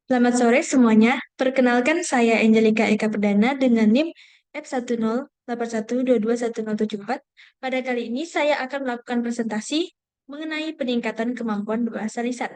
Selamat sore semuanya. Perkenalkan saya Angelika Eka Perdana dengan NIM F1081221074. Pada kali ini saya akan melakukan presentasi mengenai peningkatan kemampuan berbahasa lisan.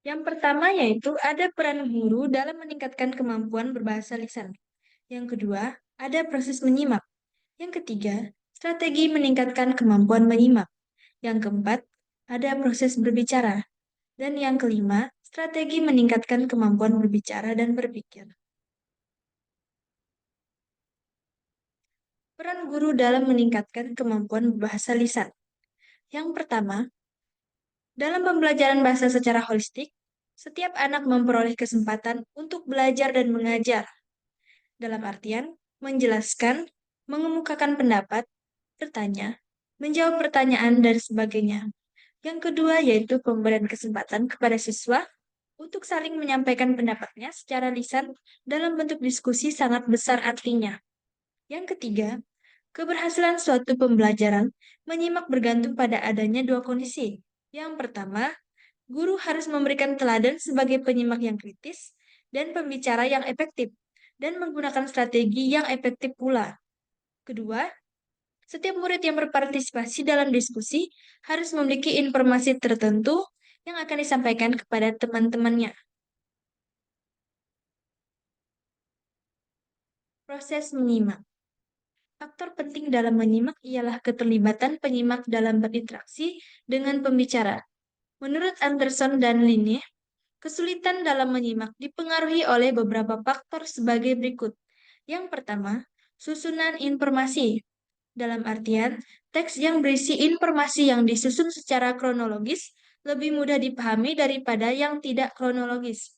Yang pertama yaitu ada peran guru dalam meningkatkan kemampuan berbahasa lisan. Yang kedua, ada proses menyimak. Yang ketiga, strategi meningkatkan kemampuan menyimak. Yang keempat, ada proses berbicara. Dan yang kelima, strategi meningkatkan kemampuan berbicara dan berpikir. Peran guru dalam meningkatkan kemampuan berbahasa lisan. Yang pertama, dalam pembelajaran bahasa secara holistik, setiap anak memperoleh kesempatan untuk belajar dan mengajar. Dalam artian, menjelaskan, mengemukakan pendapat, bertanya, menjawab pertanyaan, dan sebagainya. Yang kedua yaitu pemberian kesempatan kepada siswa untuk saling menyampaikan pendapatnya secara lisan dalam bentuk diskusi sangat besar artinya. Yang ketiga, keberhasilan suatu pembelajaran menyimak bergantung pada adanya dua kondisi. Yang pertama, guru harus memberikan teladan sebagai penyimak yang kritis dan pembicara yang efektif, dan menggunakan strategi yang efektif pula. Kedua, setiap murid yang berpartisipasi dalam diskusi harus memiliki informasi tertentu yang akan disampaikan kepada teman-temannya. Proses menyimak. Faktor penting dalam menyimak ialah keterlibatan penyimak dalam berinteraksi dengan pembicara. Menurut Anderson dan Linne, kesulitan dalam menyimak dipengaruhi oleh beberapa faktor sebagai berikut. Yang pertama, susunan informasi. Dalam artian, teks yang berisi informasi yang disusun secara kronologis lebih mudah dipahami daripada yang tidak kronologis.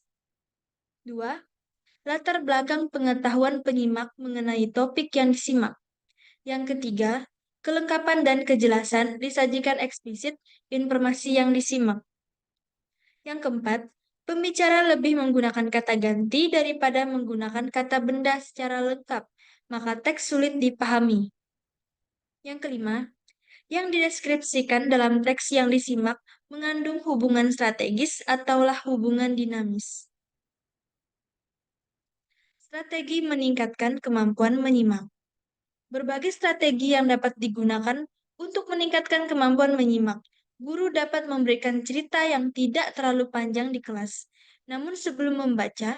Dua, latar belakang pengetahuan penyimak mengenai topik yang disimak. Yang ketiga, kelengkapan dan kejelasan disajikan eksplisit informasi yang disimak. Yang keempat, pembicara lebih menggunakan kata ganti daripada menggunakan kata benda secara lengkap, maka teks sulit dipahami. Yang kelima, yang dideskripsikan dalam teks yang disimak mengandung hubungan strategis ataulah hubungan dinamis. Strategi meningkatkan kemampuan menyimak. Berbagai strategi yang dapat digunakan untuk meningkatkan kemampuan menyimak. Guru dapat memberikan cerita yang tidak terlalu panjang di kelas. Namun sebelum membaca,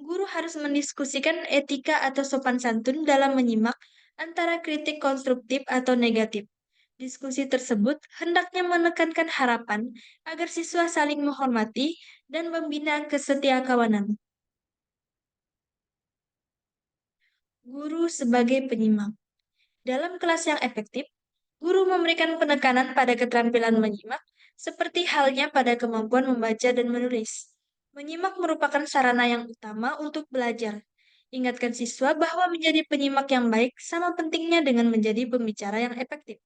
guru harus mendiskusikan etika atau sopan santun dalam menyimak antara kritik konstruktif atau negatif. Diskusi tersebut hendaknya menekankan harapan agar siswa saling menghormati dan membina kesetiakawanan. Guru sebagai penyimak. Dalam kelas yang efektif, guru memberikan penekanan pada keterampilan menyimak, seperti halnya pada kemampuan membaca dan menulis. Menyimak merupakan sarana yang utama untuk belajar. Ingatkan siswa bahwa menjadi penyimak yang baik sama pentingnya dengan menjadi pembicara yang efektif.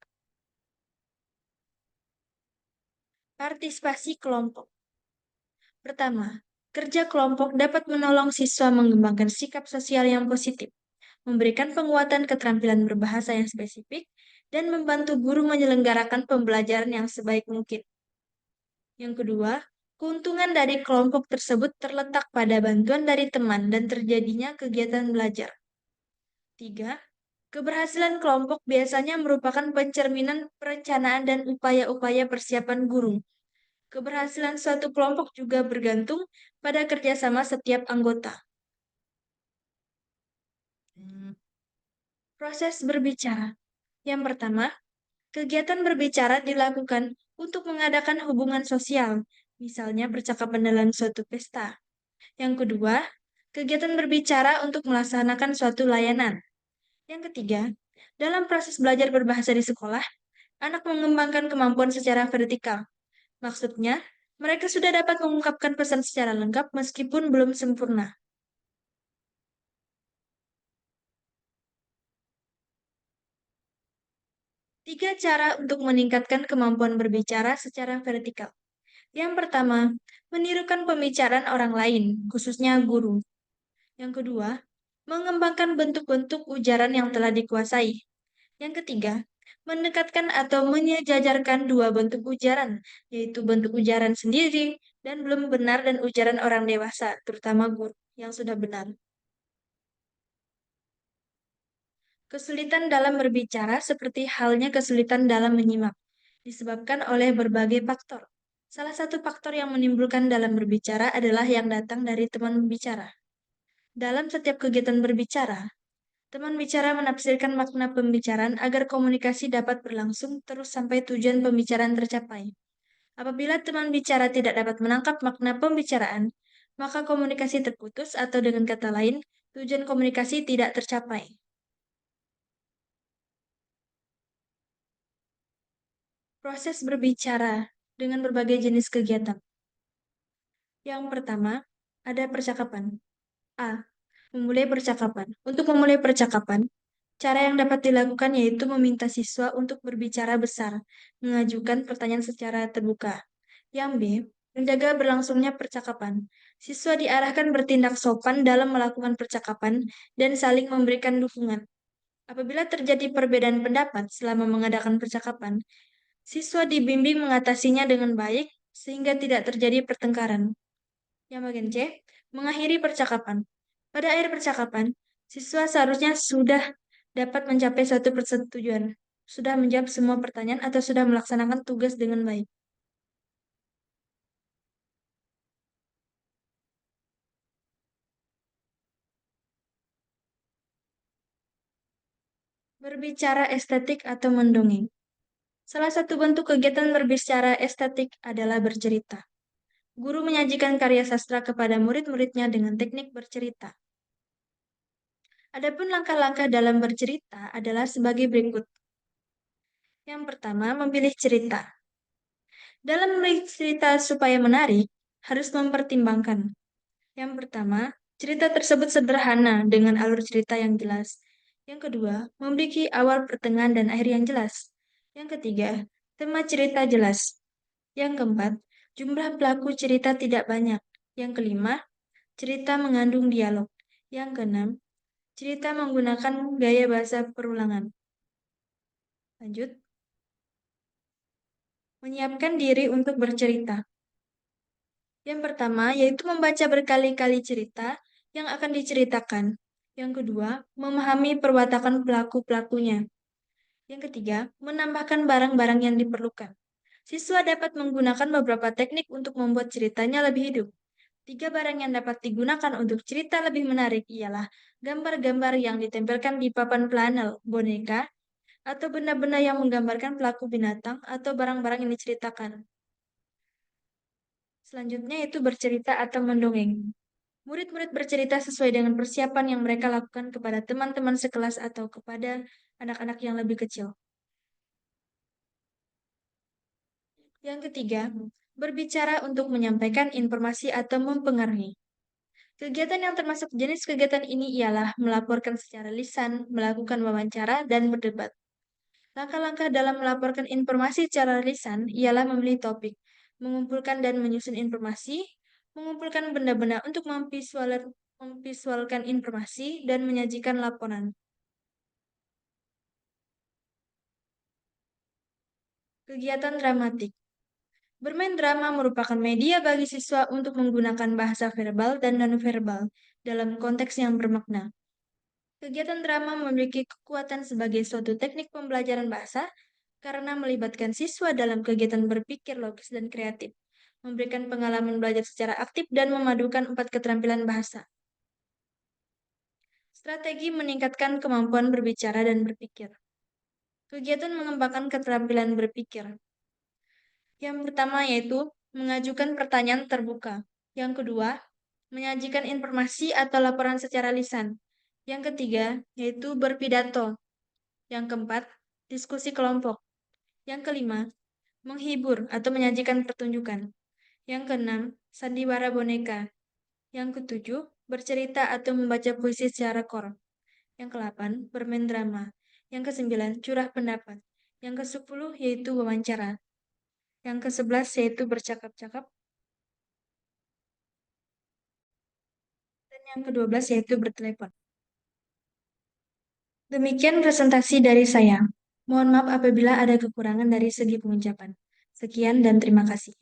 Partisipasi kelompok. Pertama, kerja kelompok dapat menolong siswa mengembangkan sikap sosial yang positif, memberikan penguatan keterampilan berbahasa yang spesifik, dan membantu guru menyelenggarakan pembelajaran yang sebaik mungkin. Yang kedua, keuntungan dari kelompok tersebut terletak pada bantuan dari teman dan terjadinya kegiatan belajar. Tiga, keberhasilan kelompok biasanya merupakan pencerminan perencanaan dan upaya-upaya persiapan guru. Keberhasilan suatu kelompok juga bergantung pada kerjasama setiap anggota. Proses berbicara. Yang pertama, kegiatan berbicara dilakukan untuk mengadakan hubungan sosial, misalnya percakapan dalam suatu pesta. Yang kedua, kegiatan berbicara untuk melaksanakan suatu layanan. Yang ketiga, dalam proses belajar berbahasa di sekolah, anak mengembangkan kemampuan secara vertikal. Maksudnya, mereka sudah dapat mengungkapkan pesan secara lengkap meskipun belum sempurna. Tiga cara untuk meningkatkan kemampuan berbicara secara vertikal. Yang pertama, menirukan pembicaraan orang lain, khususnya guru. Yang kedua, mengembangkan bentuk-bentuk ujaran yang telah dikuasai. Yang ketiga, mendekatkan atau menyejajarkan dua bentuk ujaran, yaitu bentuk ujaran sendiri dan belum benar dan ujaran orang dewasa, terutama guru yang sudah benar. Kesulitan dalam berbicara seperti halnya kesulitan dalam menyimak, disebabkan oleh berbagai faktor. Salah satu faktor yang menimbulkan dalam berbicara adalah yang datang dari teman bicara. Dalam setiap kegiatan berbicara, teman bicara menafsirkan makna pembicaraan agar komunikasi dapat berlangsung terus sampai tujuan pembicaraan tercapai. Apabila teman bicara tidak dapat menangkap makna pembicaraan, maka komunikasi terputus atau dengan kata lain, tujuan komunikasi tidak tercapai. Proses berbicara dengan berbagai jenis kegiatan. Yang pertama, ada percakapan. A. Memulai percakapan. Untuk memulai percakapan, cara yang dapat dilakukan yaitu meminta siswa untuk berbicara besar, mengajukan pertanyaan secara terbuka. Yang B. Menjaga berlangsungnya percakapan. Siswa diarahkan bertindak sopan dalam melakukan percakapan dan saling memberikan dukungan. Apabila terjadi perbedaan pendapat selama mengadakan percakapan, siswa dibimbing mengatasinya dengan baik sehingga tidak terjadi pertengkaran. Yang bagian C, mengakhiri percakapan. Pada akhir percakapan, siswa seharusnya sudah dapat mencapai suatu persetujuan, sudah menjawab semua pertanyaan atau sudah melaksanakan tugas dengan baik. Berbicara estetik atau mendongeng. Salah satu bentuk kegiatan berbicara estetik adalah bercerita. Guru menyajikan karya sastra kepada murid-muridnya dengan teknik bercerita. Adapun langkah-langkah dalam bercerita adalah sebagai berikut. Yang pertama, memilih cerita. Dalam memilih cerita supaya menarik, harus mempertimbangkan. Yang pertama, cerita tersebut sederhana dengan alur cerita yang jelas. Yang kedua, memiliki awal, pertengahan, dan akhir yang jelas. Yang ketiga, tema cerita jelas. Yang keempat, jumlah pelaku cerita tidak banyak. Yang kelima, cerita mengandung dialog. Yang keenam, cerita menggunakan gaya bahasa perulangan. Lanjut, menyiapkan diri untuk bercerita. Yang pertama, yaitu membaca berkali-kali cerita yang akan diceritakan. Yang kedua, memahami perwatakan pelaku-pelakunya. Yang ketiga, menambahkan barang-barang yang diperlukan. Siswa dapat menggunakan beberapa teknik untuk membuat ceritanya lebih hidup. Tiga barang yang dapat digunakan untuk cerita lebih menarik ialah gambar-gambar yang ditempelkan di papan flanel, boneka, atau benda-benda yang menggambarkan pelaku binatang atau barang-barang yang diceritakan. Selanjutnya itu bercerita atau mendongeng. Murid-murid bercerita sesuai dengan persiapan yang mereka lakukan kepada teman-teman sekelas atau kepada anak-anak yang lebih kecil. Yang ketiga, berbicara untuk menyampaikan informasi atau mempengaruhi. Kegiatan yang termasuk jenis kegiatan ini ialah melaporkan secara lisan, melakukan wawancara, dan berdebat. Langkah-langkah dalam melaporkan informasi secara lisan ialah memilih topik, mengumpulkan dan menyusun informasi, mengumpulkan benda-benda untuk memvisualkan informasi, dan menyajikan laporan. Kegiatan dramatik. Bermain drama merupakan media bagi siswa untuk menggunakan bahasa verbal dan nonverbal dalam konteks yang bermakna. Kegiatan drama memiliki kekuatan sebagai suatu teknik pembelajaran bahasa karena melibatkan siswa dalam kegiatan berpikir logis dan kreatif, memberikan pengalaman belajar secara aktif dan memadukan empat keterampilan bahasa. Strategi meningkatkan kemampuan berbicara dan berpikir. Kegiatan mengembangkan keterampilan berpikir. Yang pertama yaitu mengajukan pertanyaan terbuka. Yang kedua, menyajikan informasi atau laporan secara lisan. Yang ketiga, yaitu berpidato. Yang keempat, diskusi kelompok. Yang kelima, menghibur atau menyajikan pertunjukan. Yang keenam, sandiwara boneka. Yang ketujuh, bercerita atau membaca puisi secara kor. Yang kedelapan, bermain drama. Yang kesembilan, curah pendapat. Yang kesepuluh yaitu wawancara. Yang kesebelas yaitu bercakap-cakap. Dan yang kedua belas yaitu bertelepon. Demikian presentasi dari saya. Mohon maaf apabila ada kekurangan dari segi pengucapan. Sekian dan terima kasih.